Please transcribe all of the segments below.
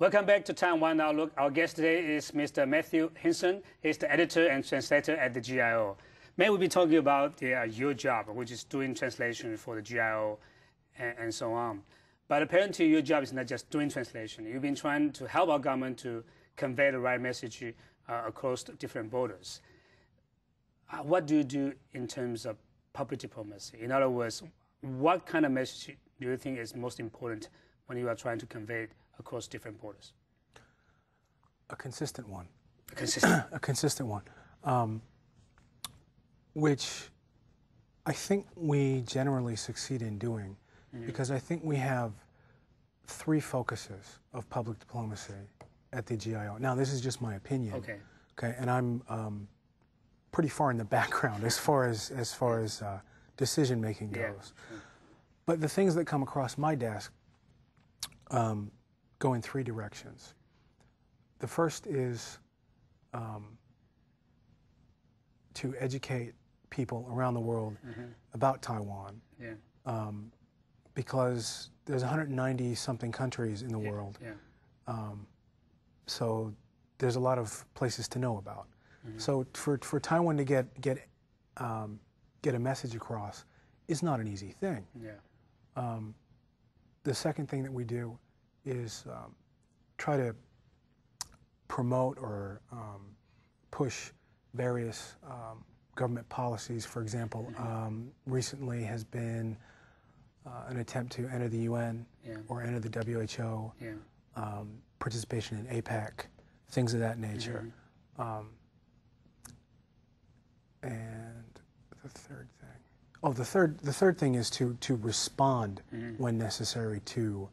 Welcome back to Taiwan Outlook. Our guest today is Mr. Matthew Hinson. He's the editor and translator at the GIO. May we be talking about your job, which is doing translation for the GIO and so on. But apparently your job is not just doing translation. You've been trying to help our government to convey the right message across different borders. What do you do in terms of public diplomacy? In other words, what kind of message do you think is most important when you are trying to convey it across different borders? A consistent one. A consistent? A consistent one, which I think we generally succeed in doing, because I think we have three focuses of public diplomacy at the GIO. Now, this is just my opinion. Okay, and I'm pretty far in the background as far as decision making goes. But the things that come across my desk go in three directions. The first is to educate people around the world about Taiwan, because there's 190-something countries in the world, so there's a lot of places to know about. So for Taiwan to get a message across is not an easy thing. The second thing that we do is try to promote or push various government policies. For example, recently has been an attempt to enter the UN or enter the WHO, participation in APEC, things of that nature. And the third thing, the third thing is to respond when necessary to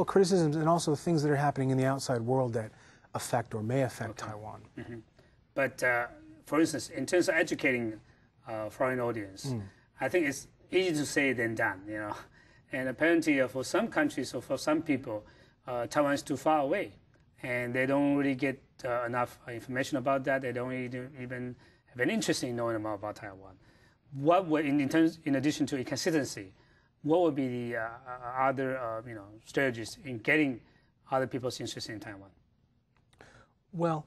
criticisms and also things that are happening in the outside world that affect or may affect Taiwan. But for instance, in terms of educating foreign audience, I think it's easy to say than done, you know. And apparently for some countries or for some people, Taiwan is too far away, and they don't really get enough information about that. They don't even have an interest in knowing more about Taiwan. What would, in addition to inconsistency, what would be the other strategies in getting other people's interest in Taiwan? Well,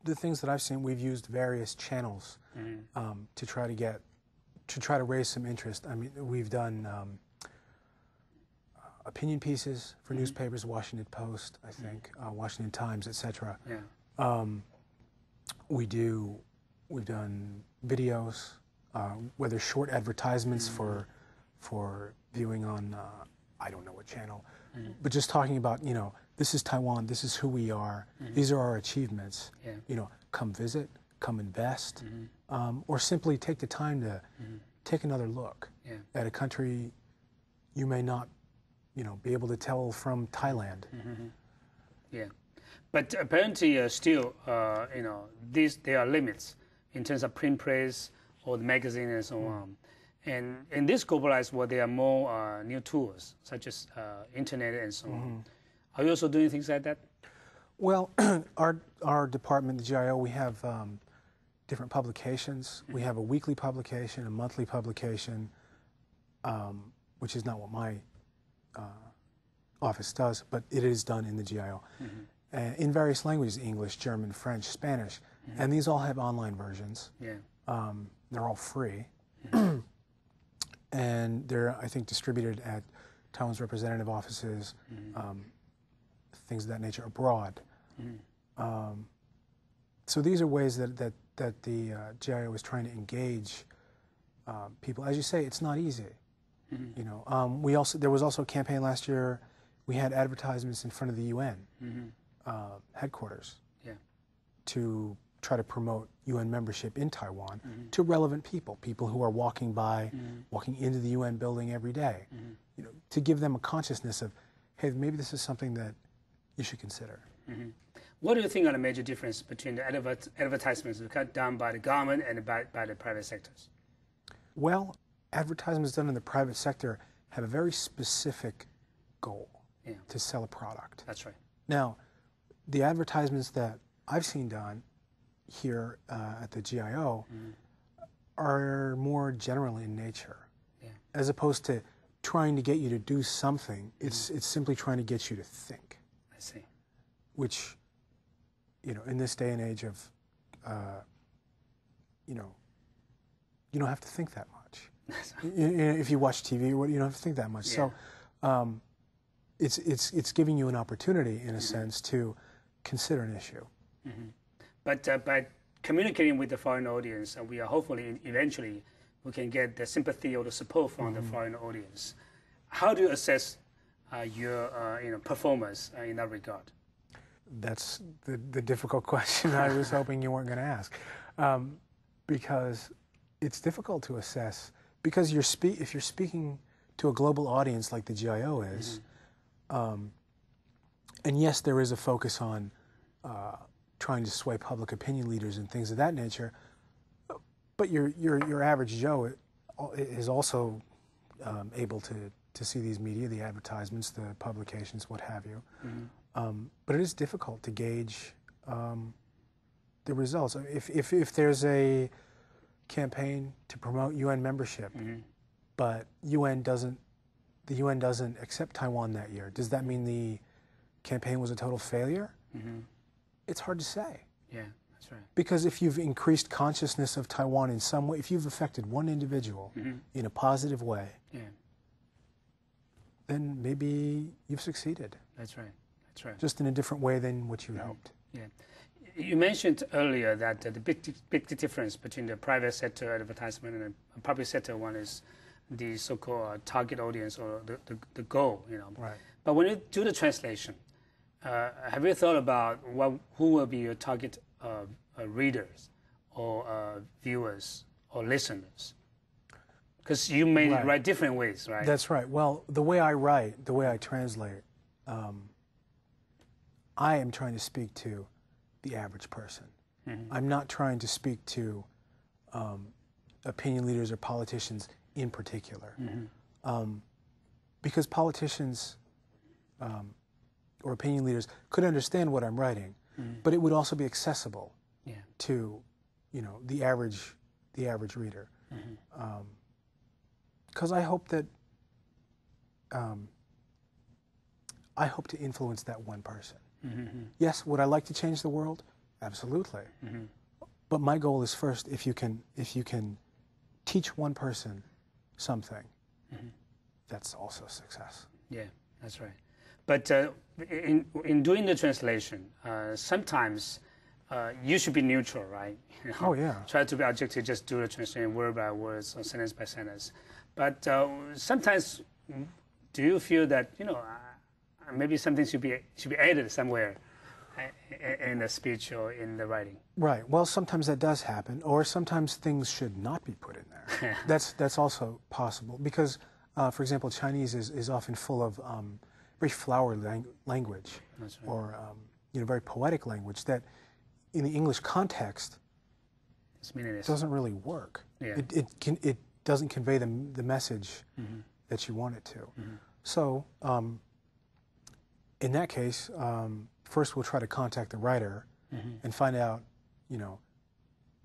the things that I've seen, we've used various channels to try to raise some interest. I mean, we've done opinion pieces for newspapers, Washington Post, I think, Washington Times, etc. We've done videos, whether short advertisements for viewing on, I don't know what channel, but just talking about, you know, this is Taiwan, this is who we are, these are our achievements, you know, come visit, come invest, or simply take the time to take another look at a country you may not, you know, be able to tell from Thailand. But apparently still, you know, there are limits in terms of print press or the magazine and so on. And in this globalized world, there are more new tools, such as internet and so on. Are you also doing things like that? Well, our department, the GIO, we have different publications. We have a weekly publication, a monthly publication, which is not what my office does, but it is done in the GIO. In various languages, English, German, French, Spanish, and these all have online versions. They're all free. And they're, I think, distributed at Taiwan's representative offices, things of that nature abroad. So these are ways that the GIO is trying to engage people. As you say, it's not easy. You know, there was also a campaign last year. We had advertisements in front of the UN headquarters to try to promote UN membership in Taiwan to relevant people who are walking by, walking into the UN building every day, you know, to give them a consciousness of, hey, maybe this is something that you should consider. What do you think are the major difference between the advertisements done by the government and by the private sectors? Well, advertisements done in the private sector have a very specific goal to sell a product. That's right. Now, the advertisements that I've seen done here at the GIO are more general in nature, as opposed to trying to get you to do something. It's simply trying to get you to think. I see. Which, in this day and age of, you don't have to think that much. If you watch TV, you don't have to think that much. Yeah. So, it's giving you an opportunity, in a sense, to consider an issue. But by communicating with the foreign audience, we are hopefully eventually we can get the sympathy or the support from the foreign audience. How do you assess your performers in that regard? That's the difficult question I was hoping you weren't going to ask, because it's difficult to assess. Because if you're speaking to a global audience like the GIO is, and yes, there is a focus on trying to sway public opinion leaders and things of that nature, but your average Joe is also able to see these media, the advertisements, the publications, what have you. But it is difficult to gauge the results. If there's a campaign to promote UN membership, but the UN doesn't accept Taiwan that year, does that mean the campaign was a total failure? It's hard to say. Yeah, that's right. Because if you've increased consciousness of Taiwan in some way, if you've affected one individual in a positive way, then maybe you've succeeded. That's right. That's right. Just in a different way than what you hoped. Yeah. You mentioned earlier that the big difference between the private sector advertisement and the public sector one is the so-called target audience or the goal, Right. But when you do the translation, have you thought about who will be your target readers or viewers or listeners? Because you may write different ways, right? That's right. Well, the way I write, the way I translate, I am trying to speak to the average person. I'm not trying to speak to opinion leaders or politicians in particular. Because politicians or opinion leaders could understand what I'm writing, but it would also be accessible to, the average reader. Because I hope that I hope to influence that one person. Yes, would I like to change the world? Absolutely. But my goal is first, if you can teach one person something, that's also success. Yeah, that's right. But in doing the translation, sometimes you should be neutral, right? Oh yeah. Try to be objective, just do the translation word by word or sentence by sentence. But sometimes, do you feel that maybe something should be added somewhere in the speech or in the writing? Right. Well, sometimes that does happen, or sometimes things should not be put in there. That's also possible because, for example, Chinese is often full of very flowery language, That's right. or very poetic language that, in the English context, It's meaningless. doesn't really work. Yeah. It doesn't convey the message that you want it to. So, in that case, first we'll try to contact the writer and find out,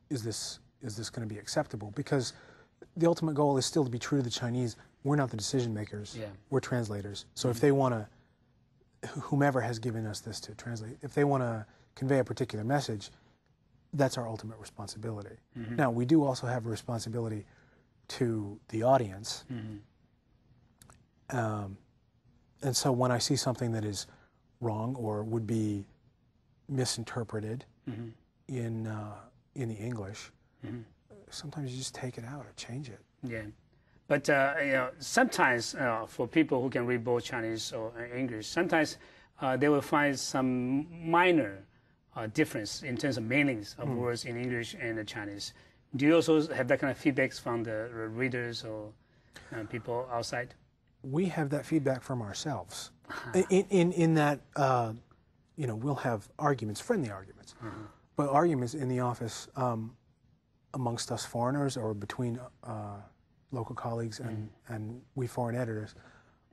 is this going to be acceptable? Because the ultimate goal is still to be true to the Chinese. We're not the decision makers. Yeah. We're translators. So if they want to, whomever has given us this to translate, if they want to convey a particular message, that's our ultimate responsibility. Now, we do also have a responsibility to the audience. And so when I see something that is wrong or would be misinterpreted in the English, sometimes you just take it out or change it. Yeah. But sometimes for people who can read both Chinese or English, sometimes they will find some minor difference in terms of meanings of words in English and Chinese. Do you also have that kind of feedbacks from the readers or people outside? We have that feedback from ourselves. In that, we'll have arguments, friendly arguments, but arguments in the office amongst us foreigners or between local colleagues and we foreign editors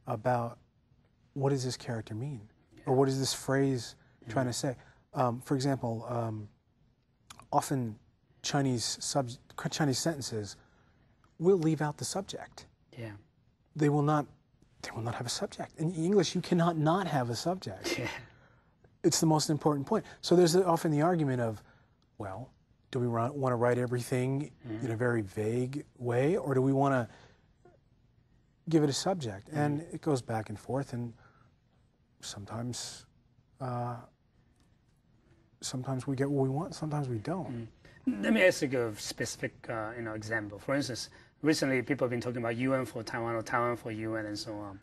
about what does this character mean, or what is this phrase trying to say. For example, often Chinese sentences will leave out the subject. Yeah. they will not have a subject. In English, you cannot not have a subject. Yeah. It's the most important point. So there's often the argument of, well, do we want to write everything in a very vague way, or do we want to give it a subject? And it goes back and forth, and sometimes sometimes we get what we want, sometimes we don't. Let me ask you a specific example. For instance, recently people have been talking about UN for Taiwan or Taiwan for UN and so on.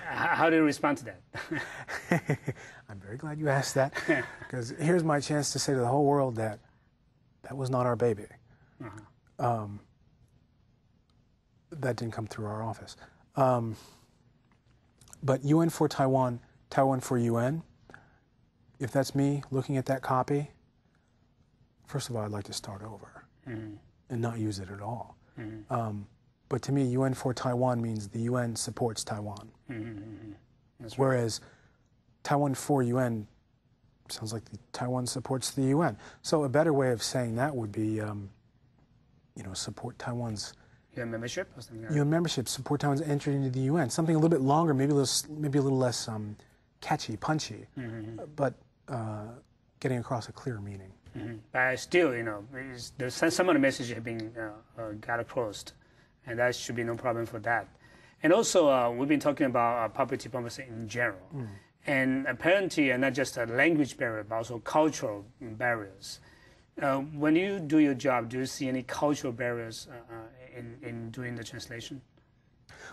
How do you respond to that? I'm very glad you asked that, because here's my chance to say to the whole world that that was not our baby. That didn't come through our office. But UN for Taiwan, Taiwan for UN, if that's me looking at that copy, first of all, I'd like to start over and not use it at all. But to me, UN for Taiwan means the UN supports Taiwan. That's Whereas Taiwan for UN sounds like Taiwan supports the UN. So a better way of saying that would be, support Taiwan's UN membership or something like that? UN membership, support Taiwan's entry into the UN. Something a little bit longer, maybe a little less catchy, punchy, but getting across a clear meaning. But still, some of the messages have been got across, and that should be no problem for that. And also, we've been talking about public diplomacy in general. And apparently, not just a language barrier, but also cultural barriers. When you do your job, do you see any cultural barriers in doing the translation?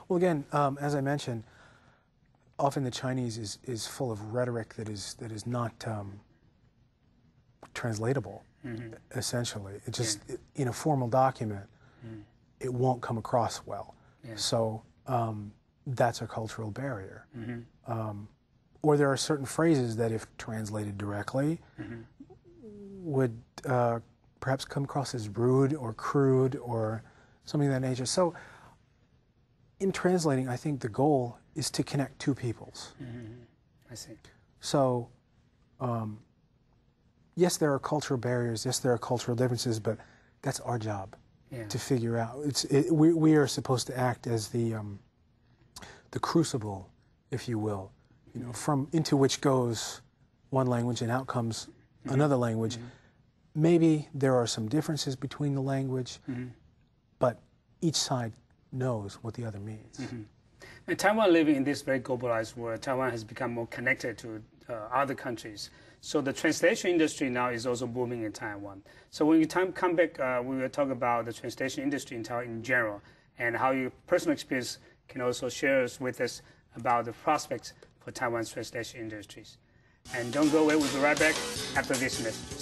Well, again, as I mentioned, often the Chinese is full of rhetoric that is not translatable, essentially. It just, in a formal document, it won't come across well. Yeah. So that's a cultural barrier. Or there are certain phrases that, if translated directly, would perhaps come across as rude or crude or something of that nature. So in translating, I think the goal is to connect two peoples. I see. So yes, there are cultural barriers, yes, there are cultural differences, but that's our job to figure out. We are supposed to act as the crucible, if you will, from into which goes one language and out comes another language. Maybe there are some differences between the language, but each side knows what the other means. And Taiwan living in this very globalized world, Taiwan has become more connected to other countries. So the translation industry now is also booming in Taiwan. So when you come back, we will talk about the translation industry in Taiwan in general, and how your personal experience can also share with us about the prospects for Taiwan's translation industries. And don't go away, we'll be right back after these messages.